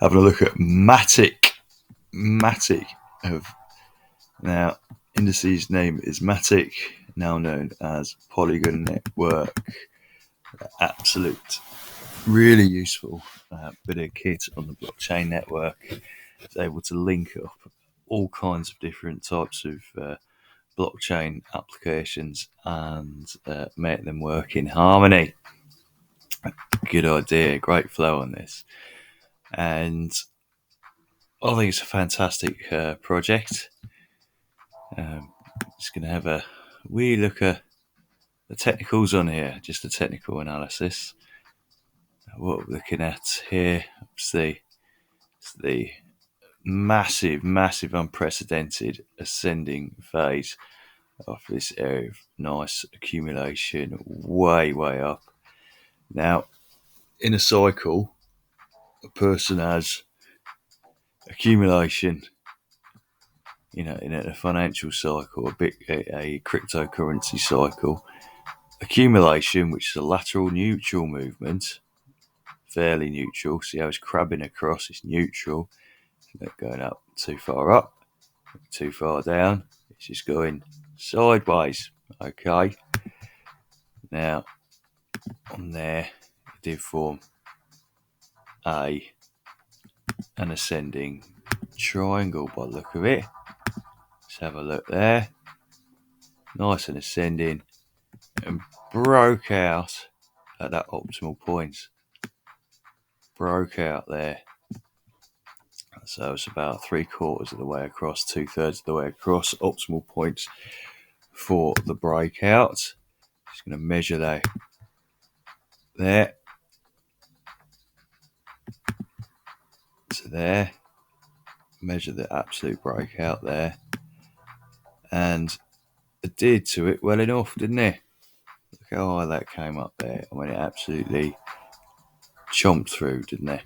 having a look at matic. Now, indices name is matic, now known as Polygon Network. Absolute, really useful bit of kit on the blockchain network. It's able to link up all kinds of different types of blockchain applications and make them work in harmony. Good idea, great flow on this, and I think it's a fantastic project. Just going to have a wee look at the technicals on here, just the technical analysis. What we're looking at here is the massive, unprecedented ascending phase of this area of nice accumulation, way up. Now, in a cycle, a person has accumulation, in a financial cycle, a cryptocurrency cycle, accumulation, which is a lateral neutral movement, fairly neutral. See how it's crabbing across, it's neutral. It's not going too far up, too far down. It's just going sideways. Okay. Now, on there, it did form an ascending triangle by the look of it. Let's have a look there. Nice and ascending, and broke out at that optimal point. Broke out there. So it's about 3/4 of the way across, 2/3 of the way across. Optimal points for the breakout. Just going to measure that there. So there. Measure the absolute breakout there. And it did to it well enough, didn't it? Look how high that came up there. I mean, it absolutely chomped through, didn't it?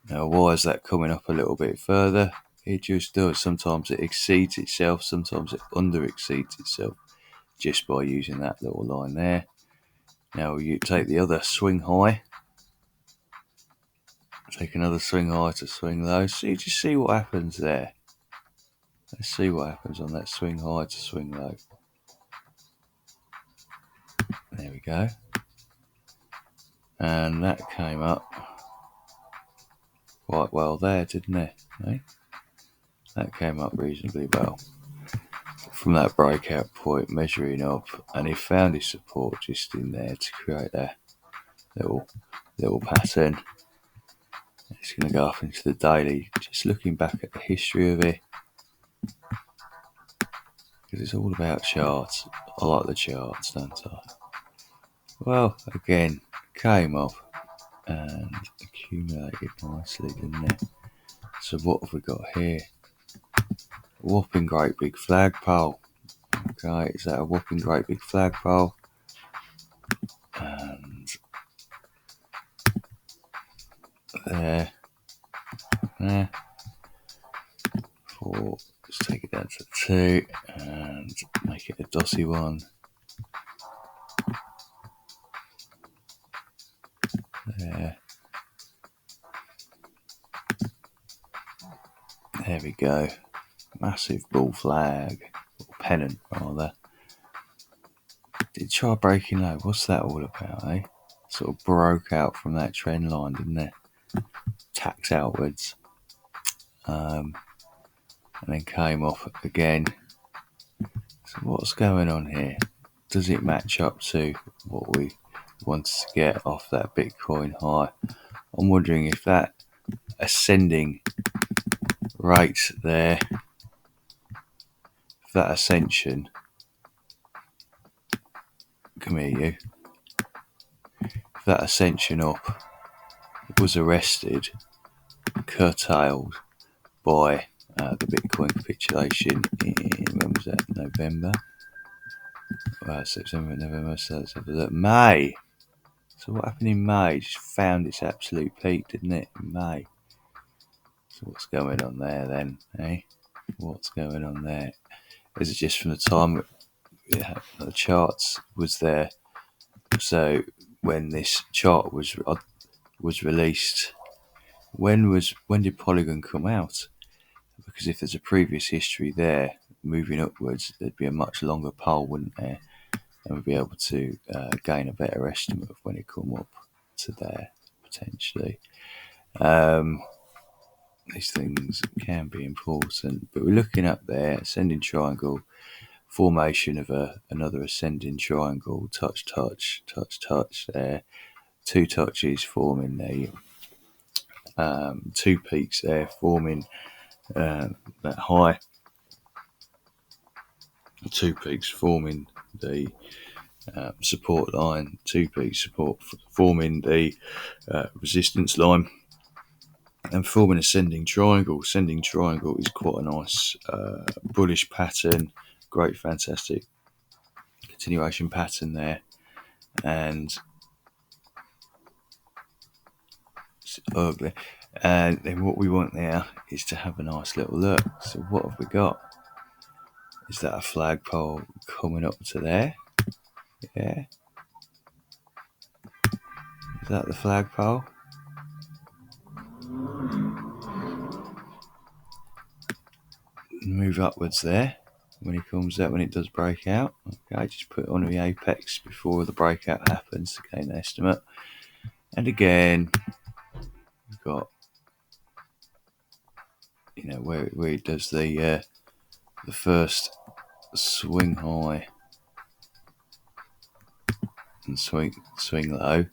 Now, why is that coming up a little bit further? It just does. Sometimes it exceeds itself, sometimes it under exceeds itself just by using that little line there. Now you take the other swing high, take another swing high to swing low. So you just see what happens there. Let's see what happens on that swing high to swing low. There we go. And that came up quite well there, didn't it? Eh? That came up reasonably well from that breakout point, measuring up, and he found his support just in there to create that little pattern. It's going to go up into the daily, just looking back at the history of it, because it's all about charts. I like the charts, don't I? Well, again, came up and accumulated nicely, didn't it? So what have we got here? A whopping great big flagpole. Okay, is that a whopping great big flagpole? And there. Let's take it down to 2 and make it a dossy one. There we go. Massive bull flag, or pennant rather. Did try breaking low. What's that all about, eh? Sort of broke out from that trend line, didn't it? Tacked outwards. And then came off again. So what's going on here? Does it match up to what we wanted to get off that Bitcoin high? I'm wondering if that ascending rate there, if that ascension, come here you, if that ascension up was arrested, curtailed by the Bitcoin capitulation in, when was that, November? September, November, so let's have a look. May. So what happened in May? Just found its absolute peak, didn't it, in May? So what's going on there then, eh? What's going on there? Is it just from the time the charts was there? So when this chart was released when did Polygon come out? Because if there's a previous history there, moving upwards, there'd be a much longer pole, wouldn't there? And we'd be able to gain a better estimate of when it come up to there, potentially. These things can be important, but we're looking up there, ascending triangle, formation of another ascending triangle, touch, touch, touch, touch there, 2 touches forming the 2 peaks there, forming that high, 2 peaks forming the support line, 2 peaks support forming the resistance line, and forming ascending triangle. Ascending triangle is quite a nice bullish pattern, great, fantastic continuation pattern there, and it's ugly. And then what we want there is to have a nice little look. So what have we got? Is that a flagpole coming up to there? Yeah. Is that the flagpole? Move upwards there when it comes out, when it does break out. Okay, just put it on the apex before the breakout happens to gain an estimate. And again, we've got, where it does the first swing high and swing low,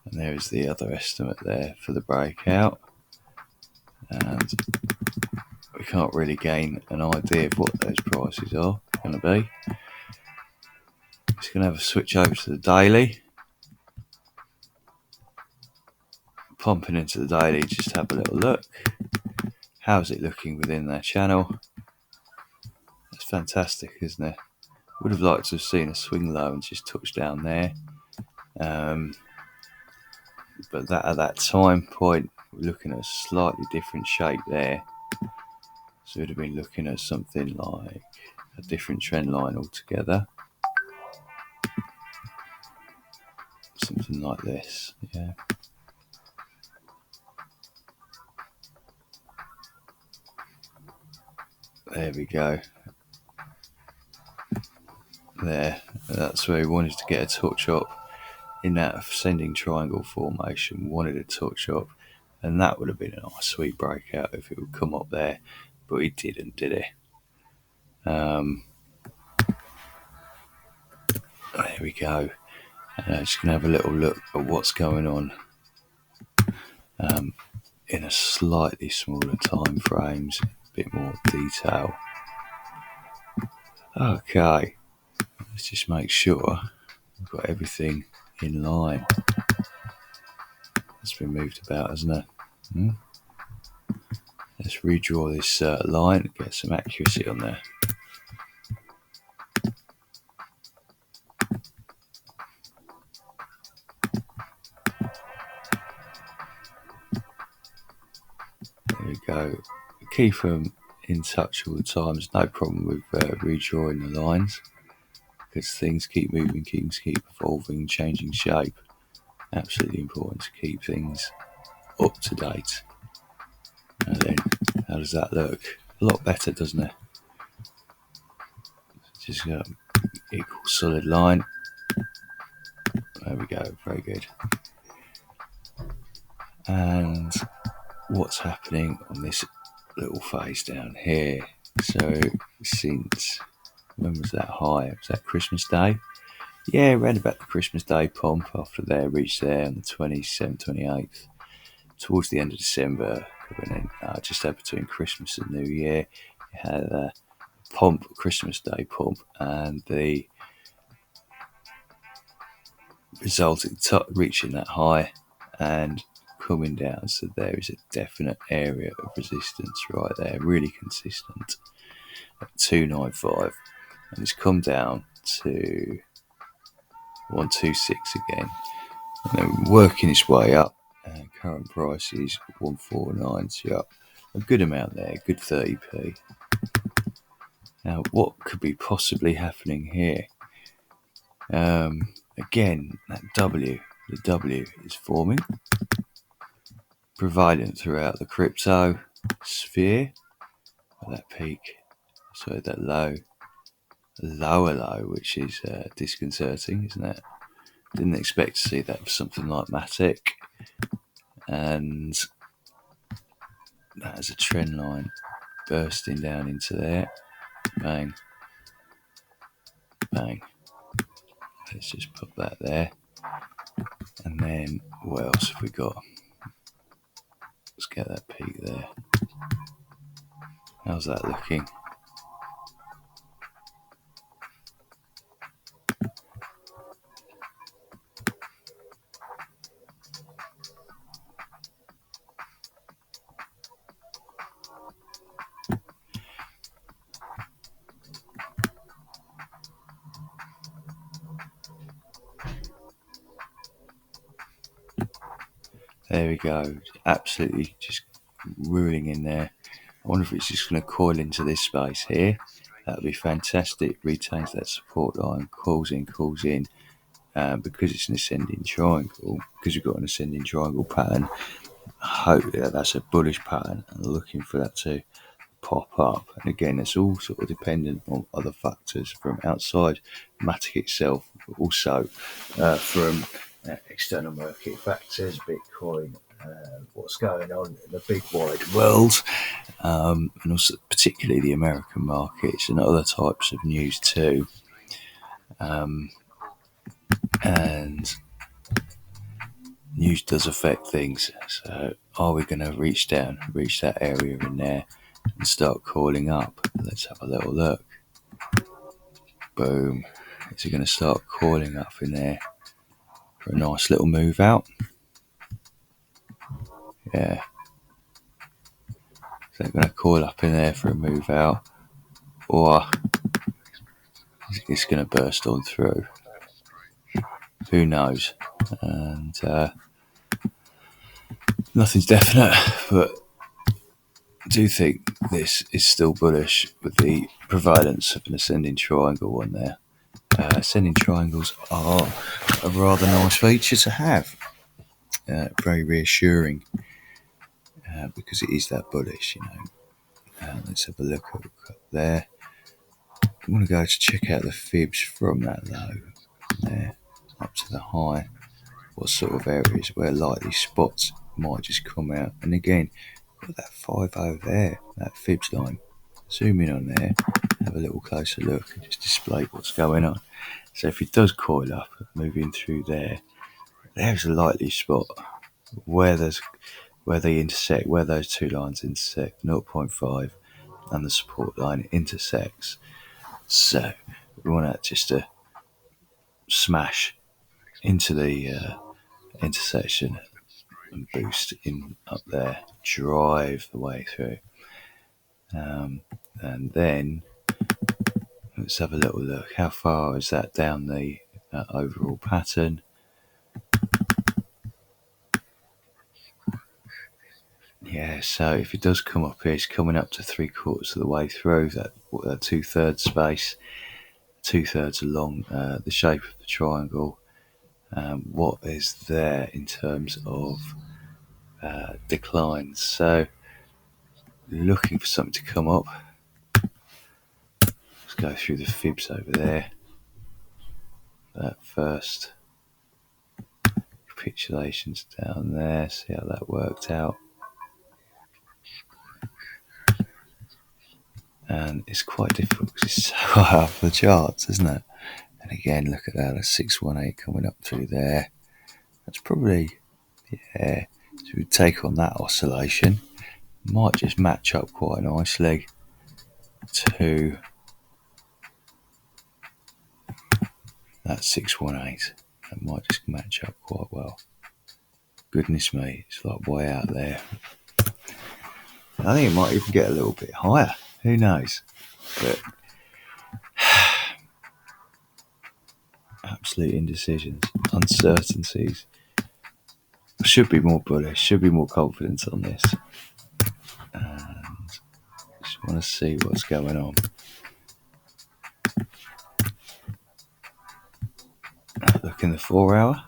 and there is the other estimate there for the breakout, and we can't really gain an idea of what those prices are going to be. Just going to have a switch over to the daily, pumping into the daily, just have a little look. How's it looking within their channel? It's fantastic, isn't it? Would have liked to have seen a swing low and just touch down there, but that at that time point we're looking at a slightly different shape there, so we'd have been looking at something like a different trend line altogether, something like this. Yeah, there we go. There, that's where we wanted to get a touch up in that ascending triangle formation. We wanted a touch up, and that would have been a nice sweet breakout if it would come up there, but it didn't, did it? There we go. Just going to have a little look at what's going on in a slightly smaller time frames, a bit more detail. Okay, let's just make sure we've got everything in line. It's been moved about, hasn't it? Let's redraw this line, get some accuracy on there. There we go. Keep them in touch all the time. There's no problem with redrawing the lines, because things keep moving, things keep evolving, changing shape. Absolutely important to keep things up to date. And then, how does that look? A lot better, doesn't it? Just got an equal solid line. There we go, very good. And what's happening on this little phase down here? So since, when was that high? Was that Christmas Day? Yeah, around about the Christmas Day pump after they reached there on the 27th, 28th, towards the end of December, coming in just over between Christmas and New Year. You had a pump, Christmas Day pump, and the result reaching that high and coming down. So there is a definite area of resistance right there, really consistent at 295, and it's come down to 126 again, and then working its way up. Current price is 149, so up a good amount there, good 30p. Now, what could be possibly happening here? Again, that W, the W is forming. prevalent throughout the crypto sphere. That peak, so that lower low, which is disconcerting, isn't it? Didn't expect to see that for something like matic, and that is a trend line bursting down into there. Bang, bang. Let's just put that there. And then what else have we got? Let's get that peak there. How's that looking? There we go. Absolutely just ruling in there. I wonder if it's just going to coil into this space here. That would be fantastic. Retains that support line, calls in. Because it's an ascending triangle, because you've got an ascending triangle pattern, I hope that's a bullish pattern and looking for that to pop up. And again, it's all sort of dependent on other factors from outside matic itself, but also from external market factors, Bitcoin, what's going on in the big wide world, and also particularly the American markets and other types of news too. And news does affect things. So are we going to reach that area in there and start calling up? Let's have a little look. Boom. Is it going to start calling up in there for a nice little move out? Yeah. Is it going to call up in there for a move out? Or it's going to burst on through? Who knows? And nothing's definite, but I do think this is still bullish with the prevalence of an ascending triangle on there. Ascending triangles are a rather nice feature to have. Very reassuring because it is that bullish, you know. Let's have a look up there. I want to go to check out the fibs from that low there up to the high. What sort of areas where likely spots might just come out. And again, got that 5 over there, that fibs line. Zoom in on there, have a little closer look and just display what's going on. So if it does coil up, moving through there, there's a likely spot where they intersect, where those two lines intersect, 0.5, and the support line intersects. So we want that just to smash into the intersection and boost in up there, drive the way through. And then let's have a little look. How far is that down the overall pattern? Yeah, so if it does come up here, it's coming up to 3/4 of the way through that 2/3 space, 2/3 along the shape of the triangle. What is there in terms of declines? So looking for something to come up. Let's go through the fibs over there. That first capitulations down there. See how that worked out. And it's quite difficult because it's so high up the charts, isn't it? And again, look at that, a 618 coming up through there. That's probably, yeah, so we take on that oscillation. Might just match up quite nicely to that 618. That might just match up quite well. Goodness me, it's like way out there. I think it might even get a little bit higher. Who knows? But absolute indecisions, uncertainties. Should be more bullish, should be more confident on this. And just want to see what's going on. Look in the 4 hour.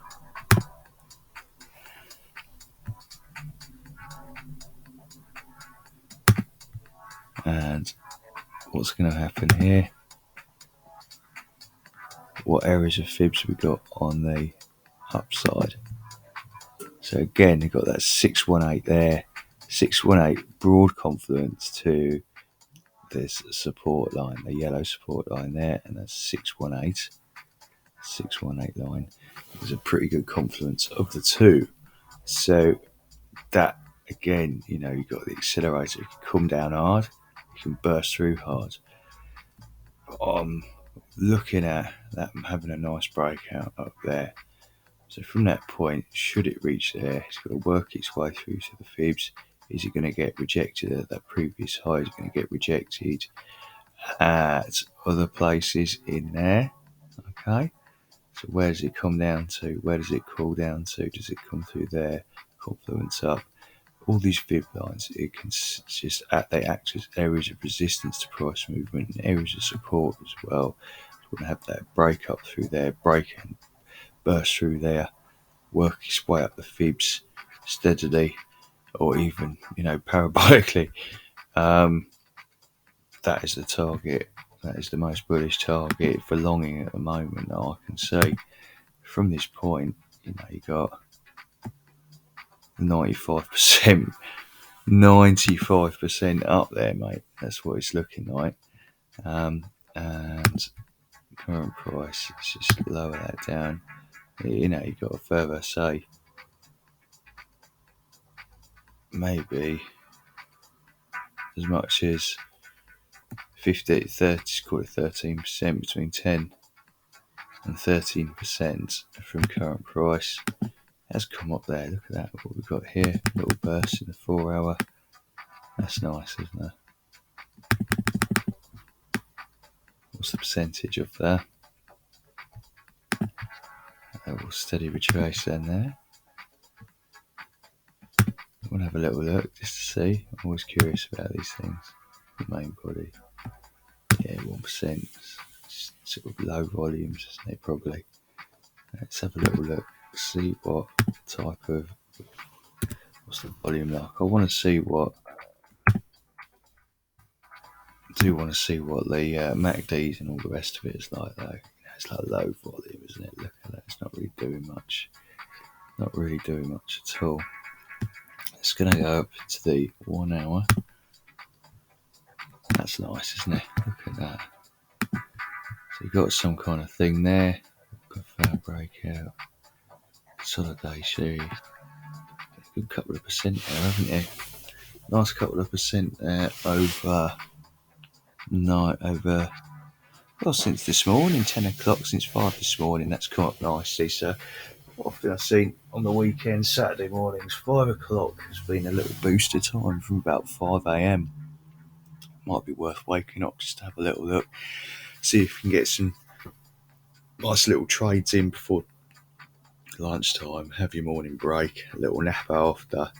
And what's going to happen here? What areas of fibs we got on the upside? So again, you've got that 618 there, 618 broad confluence to this support line, the yellow support line there, and that's 618 line. There's a pretty good confluence of the two. So that again, you've got the accelerator. You can come down hard, you can burst through hard. I'm looking at that having a nice breakout up there. So from that point, should it reach there, it's got to work its way through to the fibs. Is it going to get rejected at that previous high? Is it going to get rejected at other places in there? Okay. So where does it come down to? Where does it cool down to? Does it come through there? Confluence up? All these fib lines, it can just they act as areas of resistance to price movement and areas of support as well. So we're going to have that break up through there, break and burst through there, work its way up the fibs steadily or even, parabolically. That is the target. That is the most bullish target for longing at the moment that I can see. From this point, you got 95%, 95% up there, mate. That's what it's looking like. And current price, let's just lower that down. You've got a further, say, maybe as much as 50, 30, call it 13%, between 10 and 13% from current price. Has come up there. Look at that, what we've got here. Little burst in the 4 hour. That's nice, isn't it? What's the percentage of that? A little steady retrace then there. I'm going to have a little look just to see. I'm always curious about these things. The main body. Yeah, 1%. It's sort of low volumes, isn't it, probably? Let's have a little look. See what type of... What's the volume like? I want to see what... I do want to see what the MACDs and all the rest of it is like, though. It's like low volume, isn't it? Look at that. It's not really doing much. Not really doing much at all. It's going to go up to the 1 hour. That's nice, isn't it? Look at that. So you've got some kind of thing there. Confirm breakout. Consolidation. A good couple of percent there, haven't you? Nice couple of percent there over since this morning, 10 o'clock, since 5 this morning. That's come up nicely. So often I've seen on the weekend, Saturday mornings, 5 o'clock has been a little booster time from about 5 a.m. Might be worth waking up just to have a little look, see if you can get some nice little trades in before lunchtime, have your morning break, a little nap after,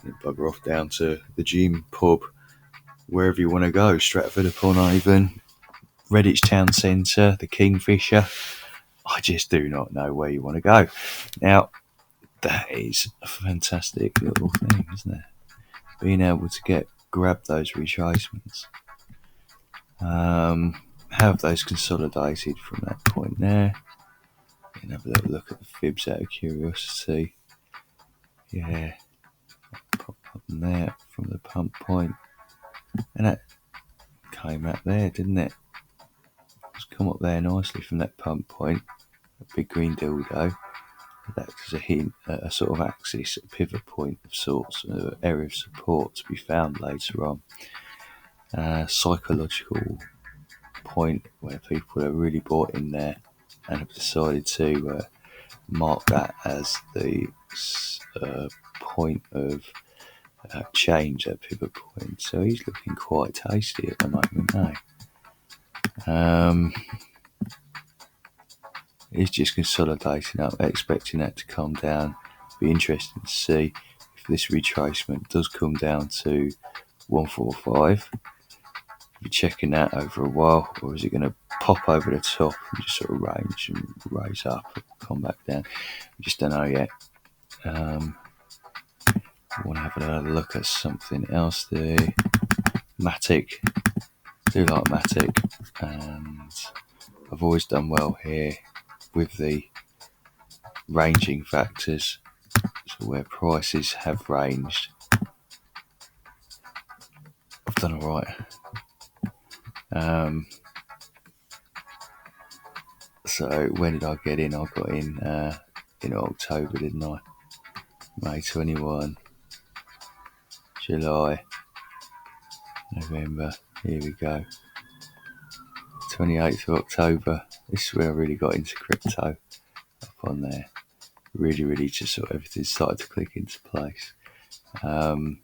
and bugger off down to the gym, pub, wherever you want to go, Stratford upon Avon, Redditch Town Centre, the Kingfisher. I just do not know where you want to go. Now, that is a fantastic little thing, isn't it? Being able to grab those retracements. Have those consolidated from that point there. And have a little look at the fibs out of curiosity. Yeah. Pop up there from the pump point. And that came out there, didn't it? It's come up there nicely from that pump point. A big green dildo. That's a hint at a sort of axis, a pivot point of sorts, an area of support to be found later on. Psychological point where people are really bought in there and have decided to mark that as the point of change, that pivot point. So he's looking quite tasty at the moment, He's just consolidating up, expecting that to come down. Be interesting to see if this retracement does come down to 145. Be checking that over a while, or is it going to pop over the top and just sort of range and raise up and come back down? We just don't know yet. I want to have another look at something else. The matic do like matic, and I've always done well here with the ranging factors. So where prices have ranged, I've done all right. So when did I get in? I got in October, didn't I? May 21, July, November. Here we go. 28th of October. This is where I really got into crypto. Up on there, really just sort of everything started to click into place. So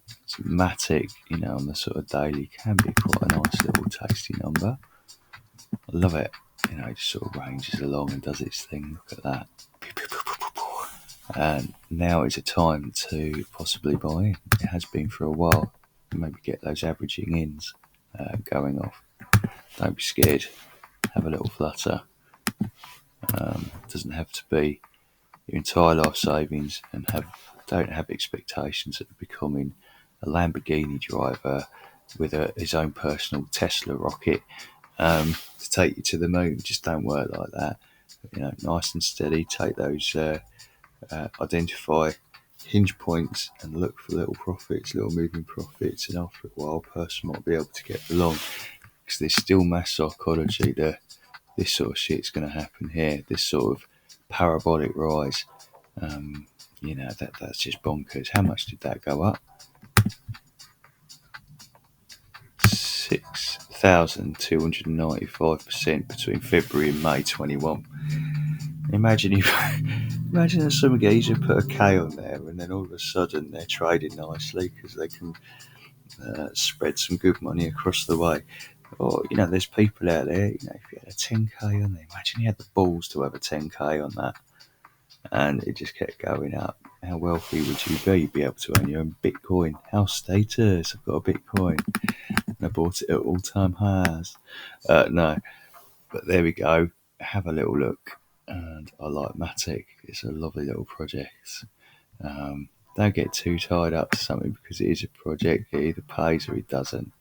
matic, on the sort of daily can be quite a nice little tasty number. I love it. It just sort of ranges along and does its thing. Look at that. And now is a time to possibly buy in. It has been for a while. Maybe get those averaging ins going off. Don't be scared. Have a little flutter. Doesn't have to be your entire life savings, and don't have expectations of becoming a Lamborghini driver with his own personal Tesla rocket to take you to the moon. Just don't work like that. Nice and steady. Take those, identify hinge points and look for little profits, little moving profits, and after a while, a person might be able to get along, because there's still mass psychology there. This sort of shit's going to happen here. This sort of parabolic rise. That's just bonkers. How much did that go up? 6,295% between February and May 21. Imagine that some geezer put a K on there, and then all of a sudden they're trading nicely because they can spread some good money across the way. Or, there's people out there, if you had a 10k on there, imagine you had the balls to have a 10k on that, and it just kept going up. How wealthy would you be? You'd be able to own your own Bitcoin. House status, I've got a Bitcoin. And I bought it at all-time highs. No, but there we go. Have a little look. And I like matic. It's a lovely little project. Don't get too tied up to something, because it is a project. It either pays or it doesn't.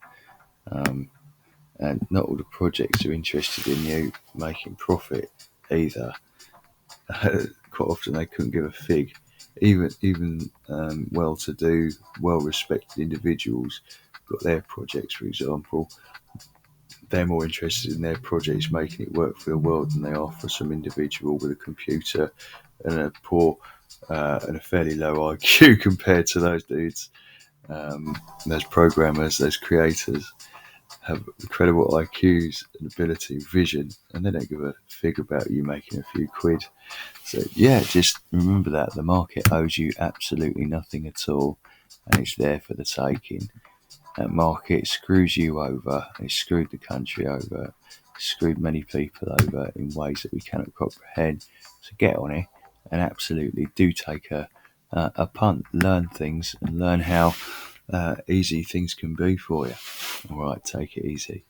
And not all the projects are interested in you making profit either. Quite often they couldn't give a fig. Even well-to-do, well-respected individuals got their projects, for example. They're more interested in their projects making it work for the world than they are for some individual with a computer and a poor and a fairly low IQ compared to those dudes. Those programmers, those creators have incredible IQs and ability, vision, and they don't give a fig about you making a few quid. So just remember that the market owes you absolutely nothing at all, and it's there for the taking. That market screws you over. It's screwed the country over. It's screwed many people over in ways that we cannot comprehend. So get on it and absolutely do take a punt. Learn things and learn how easy things can be for you. All right, take it easy.